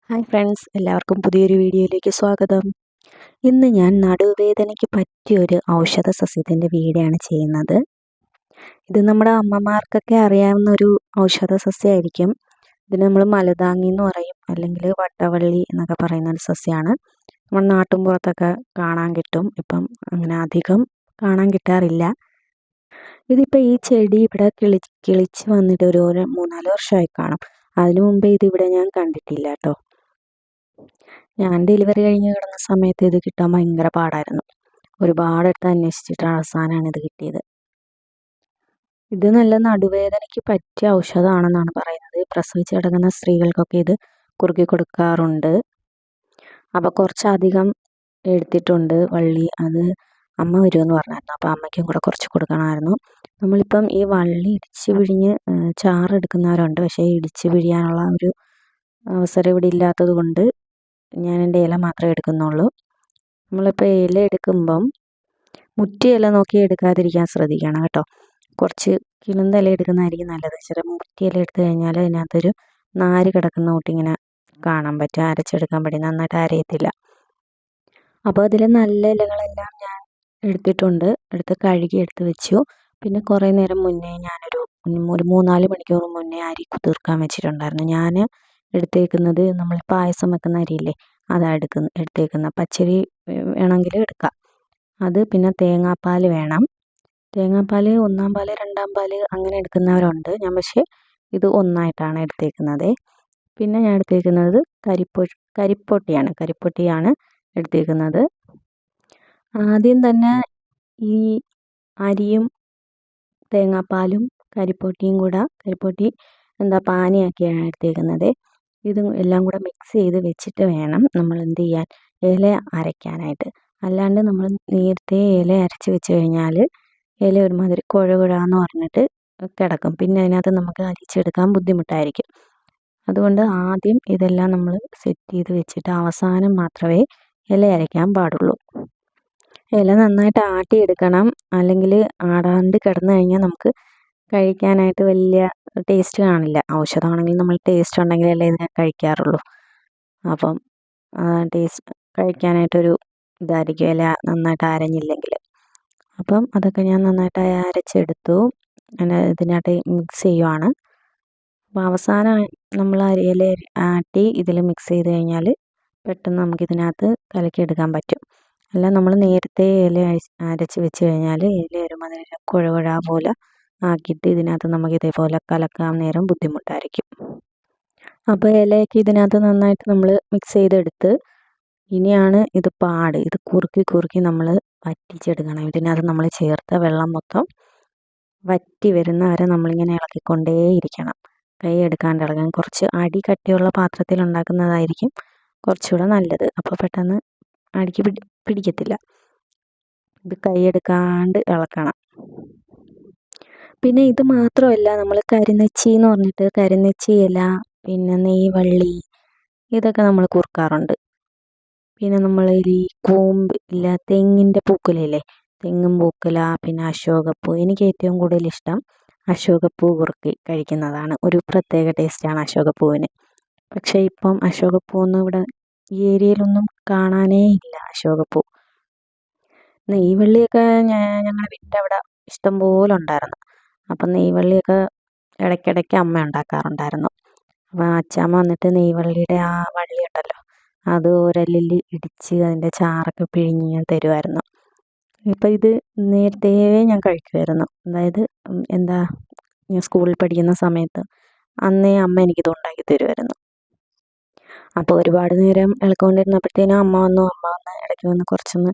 Hi friends, എല്ലാവർക്കും പുതിയൊരു വീഡിയോയിലേക്ക് സ്വാഗതം. ഇന്ന് ഞാൻ നടുവേദനയ്ക്ക് പറ്റിയൊരു ഔഷധ സസ്യത്തിൻ്റെ വീഡിയോ ആണ് ചെയ്യുന്നത്. ഇത് നമ്മുടെ അമ്മമാർക്കൊക്കെ അറിയാവുന്ന ഒരു ഔഷധ സസ്യമായിരിക്കും. ഇതിന് നമ്മൾ മലതാങ്ങി എന്ന് പറയും, അല്ലെങ്കിൽ വട്ടവള്ളി എന്നൊക്കെ പറയുന്ന ഒരു സസ്യമാണ്. നമ്മുടെ നാട്ടിൻപുറത്തൊക്കെ കാണാൻ കിട്ടും. ഇപ്പം അങ്ങനെ അധികം കാണാൻ കിട്ടാറില്ല. ഇതിപ്പോൾ ഈ ചെടി ഇവിടെ കിളിച്ച് വന്നിട്ട് ഒരു 3-4 വർഷമായി കാണും. അതിനു മുമ്പേ ഇതിവിടെ ഞാൻ കണ്ടിട്ടില്ല കേട്ടോ. ഞാൻ ഡെലിവറി കഴിഞ്ഞ് കിടന്ന സമയത്ത് ഇത് കിട്ടാൻ ഭയങ്കര പാടായിരുന്നു. ഒരുപാടെടുത്ത് അന്വേഷിച്ചിട്ട് അവസാനമാണ് ഇത് കിട്ടിയത്. ഇത് നല്ല നടുവേദനയ്ക്ക് പറ്റിയ ഔഷധമാണെന്നാണ് പറയുന്നത്. പ്രസവിച്ച് കിടക്കുന്ന സ്ത്രീകൾക്കൊക്കെ ഇത് കുറുക്കി കൊടുക്കാറുണ്ട്. അപ്പോൾ കുറച്ചധികം എടുത്തിട്ടുണ്ട് വള്ളി. അത് അമ്മ വരുമെന്ന് പറഞ്ഞായിരുന്നു. അപ്പോൾ അമ്മയ്ക്കും കൂടെ കുറച്ച് കൊടുക്കണമായിരുന്നു. നമ്മളിപ്പം ഈ വള്ളി ഇടിച്ച് പിഴിഞ്ഞ് ചാറെടുക്കുന്നവരുണ്ട്. പക്ഷേ ഇടിച്ച് പിഴിയാനുള്ള ഒരു അവസരം ഇവിടെ ഇല്ലാത്തത് കൊണ്ട് ഞാൻ എൻ്റെ ഇല മാത്രമേ എടുക്കുന്നുള്ളൂ. നമ്മളിപ്പോൾ ഇല എടുക്കുമ്പം മുറ്റിയ ഇല നോക്കി എടുക്കാതിരിക്കാൻ ശ്രദ്ധിക്കണം കേട്ടോ. കുറച്ച് കിളുന്ത ഇല എടുക്കുന്നതായിരിക്കും നല്ലത്. മുറ്റിയ ഇല എടുത്തു കഴിഞ്ഞാൽ അതിനകത്തൊരു നാര് കിടക്കുന്ന കൂട്ടിങ്ങനെ കാണാൻ പറ്റും. അരച്ചെടുക്കാൻ പറ്റും, നന്നായിട്ട് അരയത്തില്ല. അപ്പോൾ അതിൽ നല്ല ഇലകളെല്ലാം ഞാൻ എടുത്തിട്ടുണ്ട്. എടുത്ത് കഴുകി എടുത്ത് വെച്ചു. പിന്നെ കുറേ നേരം മുന്നേ ഞാനൊരു 3-4 മണിക്കൂർ മുന്നേ അരി കുതിർക്കാൻ വെച്ചിട്ടുണ്ടായിരുന്നു. ഞാൻ എടുത്തേക്കുന്നത് നമ്മൾ പായസം വെക്കുന്ന അരിയില്ലേ, അതാണ് എടുത്തേക്കുന്നത്. പച്ചരി വേണമെങ്കിൽ എടുക്കാം. അത് പിന്നെ തേങ്ങാപ്പാൽ വേണം. തേങ്ങാപ്പാൽ 1-ാം പാൽ 2-ാം പാൽ അങ്ങനെ എടുക്കുന്നവരുണ്ട്. ഞാൻ പക്ഷേ ഇത് ഒന്നായിട്ടാണ് എടുത്തേക്കുന്നത്. പിന്നെ ഞാൻ എടുത്തേക്കുന്നത് കരിപ്പൊട്ടിയാണ് എടുത്തേക്കുന്നത്. ആദ്യം തന്നെ ഈ അരിയും തേങ്ങാപ്പാലും കരിപ്പൊട്ടി പാനിയാക്കിയാണ് എടുത്തേക്കുന്നത്. ഇത് എല്ലാം കൂടെ മിക്സ് ചെയ്ത് വെച്ചിട്ട് വേണം നമ്മൾ എന്ത് ചെയ്യാൻ, ഇല അരയ്ക്കാനായിട്ട്. അല്ലാണ്ട് നമ്മൾ നേരത്തെ ഇല അരച്ച് വെച്ച് കഴിഞ്ഞാൽ ഇല ഒരുമാതിരി കുഴകുഴാന്ന് പറഞ്ഞിട്ട് കിടക്കും. പിന്നെ അതിനകത്ത് നമുക്ക് അരിച്ചെടുക്കാൻ ബുദ്ധിമുട്ടായിരിക്കും. അതുകൊണ്ട് ആദ്യം ഇതെല്ലാം നമ്മൾ സെറ്റ് ചെയ്ത് വെച്ചിട്ട് അവസാനം മാത്രമേ ഇല അരയ്ക്കാൻ പാടുള്ളൂ. ഇല നന്നായിട്ട് ആട്ടിയെടുക്കണം. അല്ലെങ്കിൽ ആടാണ്ട് കിടന്നു കഴിഞ്ഞാൽ നമുക്ക് കഴിക്കാനായിട്ട് വലിയ ടേസ്റ്റ് കാണില്ല. ഔഷധമാണെങ്കിൽ നമ്മൾ ടേസ്റ്റ് ഉണ്ടെങ്കിലല്ലേ ഇതിനെ കഴിക്കാറുള്ളൂ. അപ്പം ടേസ്റ്റ് കഴിക്കാനായിട്ടൊരു ഇതായിരിക്കും ഇല നന്നായിട്ട് അരഞ്ഞില്ലെങ്കിൽ. അപ്പം അതൊക്കെ ഞാൻ നന്നായിട്ട് അരച്ചെടുത്തു. ഇതിനകത്ത് മിക്സ് ചെയ്യുവാണ്. അപ്പോൾ അവസാനം നമ്മൾ ഇല ആട്ടി ഇതിൽ മിക്സ് ചെയ്ത് കഴിഞ്ഞാൽ പെട്ടെന്ന് നമുക്കിതിനകത്ത് കലക്കിയെടുക്കാൻ പറ്റും. അല്ല നമ്മൾ നേരത്തെ ഇല അരച്ച് വെച്ച് കഴിഞ്ഞാൽ ഇല ഒരുമാതിരി കുഴകുഴ പോലെ ആക്കിയിട്ട് ഇതിനകത്ത് നമുക്ക് ഇതേപോലെ കലക്കാൻ നേരം ബുദ്ധിമുട്ടായിരിക്കും. അപ്പോൾ ഇലയൊക്കെ ഇതിനകത്ത് നന്നായിട്ട് നമ്മൾ മിക്സ് ചെയ്തെടുത്ത് ഇനിയാണ് ഇത് പാട്. ഇത് കുറുക്കി നമ്മൾ വറ്റിച്ചെടുക്കണം. ഇതിനകത്ത് നമ്മൾ ചേർത്ത വെള്ളം മൊത്തം വറ്റി വരുന്ന വരെ നമ്മളിങ്ങനെ ഇളക്കിക്കൊണ്ടേയിരിക്കണം. കൈ എടുക്കാണ്ട് ഇളകാൻ. കുറച്ച് അടി കട്ടിയുള്ള പാത്രത്തിൽ ഉണ്ടാക്കുന്നതായിരിക്കും കുറച്ചുകൂടെ നല്ലത്. അപ്പോൾ പെട്ടെന്ന് അടിക്ക് പിടിക്കത്തില്ല. ഇത് കൈ എടുക്കാണ്ട് ഇളക്കണം. പിന്നെ ഇത് മാത്രമല്ല, നമ്മൾ കരിനെച്ചി എന്ന് പറഞ്ഞിട്ട് കരിനെച്ചി ഇല, പിന്നെ നെയ്വള്ളി, ഇതൊക്കെ നമ്മൾ കുറുക്കാറുണ്ട്. പിന്നെ നമ്മൾ ഈ കൂമ്പില്ല തെങ്ങിൻ്റെ പൂക്കുലയില്ലേ, തെങ്ങും പൂക്കുല, പിന്നെ അശോകപ്പൂ. എനിക്ക് ഏറ്റവും കൂടുതൽ ഇഷ്ടം അശോകപ്പൂ കുറുക്കി കഴിക്കുന്നതാണ്. ഒരു പ്രത്യേക ടേസ്റ്റാണ് അശോകപ്പൂവിന്. പക്ഷേ ഇപ്പം അശോകപ്പൂവൊന്നും ഇവിടെ ഈ ഏരിയയിലൊന്നും കാണാനേ ഇല്ല അശോകപ്പൂ. നെയ്വള്ളിയൊക്കെ ഞങ്ങളുടെ വീട്ടിൻ്റെ അവിടെ ഇഷ്ടം പോലെ ഉണ്ടായിരുന്നു. അപ്പം നെയ്വള്ളിയൊക്കെ ഇടയ്ക്കിടയ്ക്ക് അമ്മ ഉണ്ടാക്കാറുണ്ടായിരുന്നു. അപ്പോൾ അച്ചാമ്മ വന്നിട്ട് നെയ്വള്ളിയുടെ ആ വള്ളി ഉണ്ടല്ലോ, അത് ഒരലിൽ ഇടിച്ച് അതിൻ്റെ ചാറൊക്കെ പിഴിഞ്ഞ് തരുമായിരുന്നു. ഇപ്പം ഇത് നേരത്തെ ഞാൻ കഴിക്കുമായിരുന്നു. അതായത് ഞാൻ സ്കൂളിൽ പഠിക്കുന്ന സമയത്ത് അന്നേ അമ്മ എനിക്കിത് ഉണ്ടാക്കി തരുമായിരുന്നു. അപ്പോൾ ഒരുപാട് നേരം ഇളക്കിക്കൊണ്ടിരുന്നപ്പോഴത്തേനും അമ്മ വന്ന് ഇടയ്ക്ക് വന്ന് കുറച്ചൊന്ന്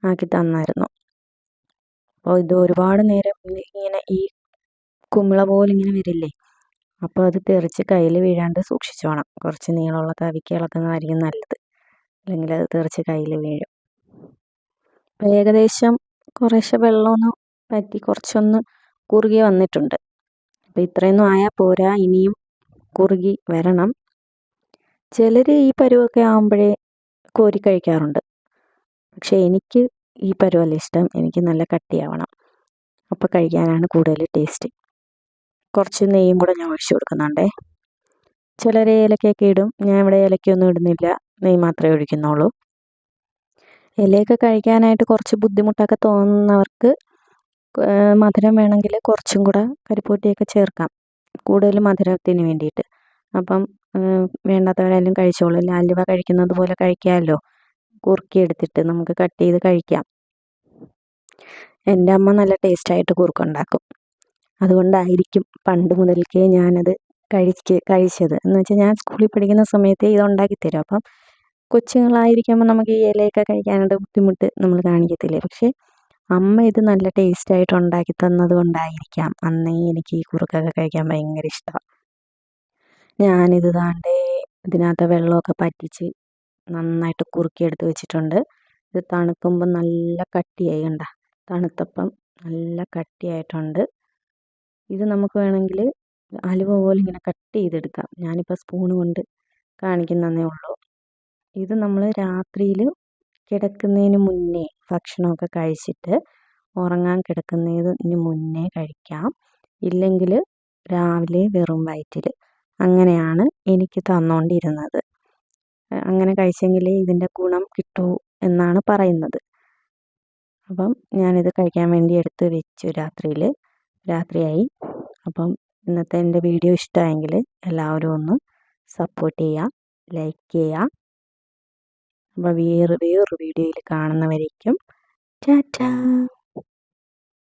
ആക്കി തന്നായിരുന്നു. അപ്പോൾ ഇത് ഒരുപാട് നേരം ഇങ്ങനെ ഈ കുമിള പോലെ ഇങ്ങനെ വരില്ലേ, അപ്പോൾ അത് തെറിച്ച് കയ്യിൽ വീഴാണ്ട് സൂക്ഷിച്ചോണം. കുറച്ച് നീളമുള്ള തവിക്ക് ഇളക്കുന്നതായിരിക്കും നല്ലത്, അല്ലെങ്കിൽ അത് തെറിച്ച് കയ്യിൽ വീഴും. അപ്പോൾ ഏകദേശം കുറേശ്ശെ വെള്ളമൊന്ന് പറ്റി കുറച്ചൊന്ന് കുറുകി വന്നിട്ടുണ്ട്. അപ്പോൾ ഇത്രയൊന്നും ആയാൽ പോരാ, ഇനിയും കുറുകി വരണം. ചിലർ ഈ പരുവൊക്കെ ആകുമ്പോഴേ കോരി കഴിക്കാറുണ്ട്. പക്ഷേ എനിക്ക് ഈ പരുവല്ല ഇഷ്ടം. എനിക്ക് നല്ല കട്ടിയാവണം. അപ്പോൾ കഴിക്കാനാണ് കൂടുതൽ ടേസ്റ്റ്. കുറച്ച് നെയ്യും കൂടെ ഞാൻ ഒഴിച്ച് കൊടുക്കുന്നുണ്ടേ. ചിലർ ഏലക്കയൊക്കെ ഇടും. ഞാൻ ഇവിടെ ഏലക്കയൊന്നും ഇടുന്നില്ല, നെയ്യ് മാത്രമേ ഒഴിക്കുന്നുള്ളൂ. ഇലയൊക്കെ കഴിക്കാനായിട്ട് കുറച്ച് ബുദ്ധിമുട്ടൊക്കെ തോന്നുന്നവർക്ക് മധുരം വേണമെങ്കിൽ കുറച്ചും കൂടെ കരിപ്പൂട്ടിയൊക്കെ ചേർക്കാം, കൂടുതൽ മധുരത്തിന് വേണ്ടിയിട്ട്. അപ്പം വേണ്ടാത്തവരെല്ലാം കഴിച്ചോളൂ. അലുവ കഴിക്കുന്നത് പോലെ കഴിക്കാമല്ലോ, കുറുക്കിയെടുത്തിട്ട് നമുക്ക് കട്ട് ചെയ്ത് കഴിക്കാം. എൻ്റെ അമ്മ നല്ല ടേസ്റ്റായിട്ട് കുറുക്കുണ്ടാക്കും. അതുകൊണ്ടായിരിക്കും പണ്ട് മുതൽക്കേ ഞാനത് കഴിച്ചത്. എന്ന് വെച്ചാൽ ഞാൻ സ്കൂളിൽ പഠിക്കുന്ന സമയത്തേ ഇത് ഉണ്ടാക്കി തരും. അപ്പം കൊച്ചുങ്ങളായിരിക്കുമ്പോൾ നമുക്ക് ഈ ഇലയൊക്കെ കഴിക്കാനായിട്ട് ബുദ്ധിമുട്ട് നമ്മൾ കാണിക്കത്തില്ലേ. പക്ഷേ അമ്മ ഇത് നല്ല ടേസ്റ്റായിട്ട് ഉണ്ടാക്കി തന്നത് കൊണ്ടായിരിക്കാം അന്നേ എനിക്ക് ഈ കുറുക്കൊക്കെ കഴിക്കാൻ ഭയങ്കര ഇഷ്ടമാണ്. ഞാനിത് ദാണ്ടേ ഇതിനകത്ത് വെള്ളമൊക്കെ പറ്റിച്ച് നന്നായിട്ട് കുറുക്കിയെടുത്ത് വെച്ചിട്ടുണ്ട്. ഇത് തണുക്കുമ്പോൾ നല്ല കട്ടിയായി, കണ്ട, തണുത്തപ്പം നല്ല കട്ടിയായിട്ടുണ്ട്. ഇത് നമുക്ക് വേണമെങ്കിൽ അലുവ പോലെ ഇങ്ങനെ കട്ട് ചെയ്തെടുക്കാം. ഞാനിപ്പോൾ സ്പൂണ് കൊണ്ട് കാണിക്കുന്നതേ ഉള്ളൂ. ഇത് നമ്മൾ രാത്രിയിൽ കിടക്കുന്നതിന് മുന്നേ ഭക്ഷണമൊക്കെ കഴിച്ചിട്ട് ഉറങ്ങാൻ കിടക്കുന്നതിന് മുന്നേ കഴിക്കാം. ഇല്ലെങ്കിൽ രാവിലെ വെറും വയറ്റിൽ. അങ്ങനെയാണ് എനിക്ക് തന്നുകൊണ്ടിരുന്നത്. അങ്ങനെ കഴിച്ചെങ്കിലേ ഇതിൻ്റെ ഗുണം കിട്ടൂ എന്നാണ് പറയുന്നത്. അപ്പം ഞാനിത് കഴിക്കാൻ വേണ്ടി എടുത്ത് വെച്ചു രാത്രിയായി. അപ്പം ഇന്നത്തെ എൻ്റെ വീഡിയോ ഇഷ്ടമായെങ്കിൽ എല്ലാവരും ഒന്ന് സപ്പോർട്ട് ചെയ്യുക, ലൈക്ക് ചെയ്യുക. അപ്പോൾ വേറൊരു വീഡിയോയിൽ കാണുന്നവരേക്കും ടാറ്റാ.